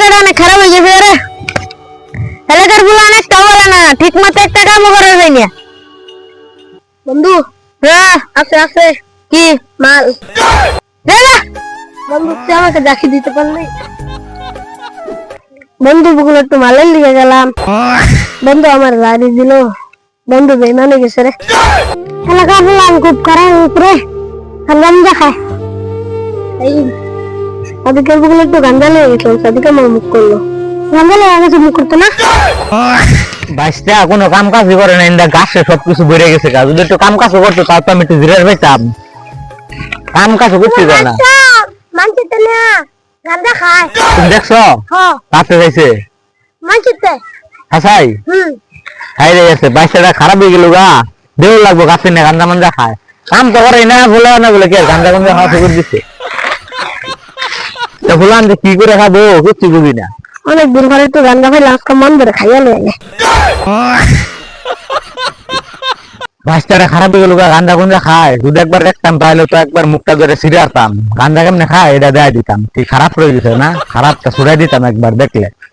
এলাকাটা অনেক খারাপ হয়ে গেছে রে। এলাকার গুলো অনেকটা বলে না, ঠিক মতো একটা কামও করা যায় না। বন্ধু হ্যাঁ আছে আছে। কি মাল? বন্ধু তুই আমাকে জাকি দিতে পারলি? বন্ধু বগুলো একটু মালের লিগে গেলাম, বন্ধু আমার গাড়ি দিল, বন্ধু বেইমান হয়ে গেছে রে। এলাকার বললাম খুব খারাপ উপরে গাঞ্জা খায়। এই ওদিকে বগুলো একটু গাঞ্জা লেগে গেছিল, সেদিকে আমার মুখ করলো। গাঞ্জা লেগে গেছে, মুখ করতো না। বাইশটা কোনো কাম কাজ করে না, ইন্দা গাছে সবকিছু বেড়ে গেছে। কাজ যদি একটু কাম কাজ করতো তাও তো আমি একটু জিরার পেতাম। কাম কাজ করতে পারে না। মানছিতে না গাঞ্জা খায়। তুমি দেখছো কাছে যাইছে মানছিতে হাসাই খাই রে গেছে। বাইশটা খারাপ হয়ে গেল গা, দেউ লাগবো গাছে না গাঞ্জা মাঞ্জা খায়। কাম তো করে না, ভুলে না বলে কি গাঞ্জা গাঞ্জা খাওয়া শুরু দিচ্ছে। তা ভুলান যে কি করে খাবো কিচ্ছু বুঝি না। অনেক দিন পরে একটু গাঞ্জা খাইলে আজকে মন ধরে খাইয়া লেগে। বাইশটা খারাপ হয়ে গেল গা, গাঞ্জা গুঞ্জা খায়। যদি একবার দেখতাম তাহলে তো একবার মুখটা ধরে ছিঁড়ে আসতাম। গাঞ্জা কেমনে খায় এটা দেয়া দিতাম। কি খারাপ রয়ে গেছে না, খারাপটা ছুড়াই দিতাম একবার দেখলে।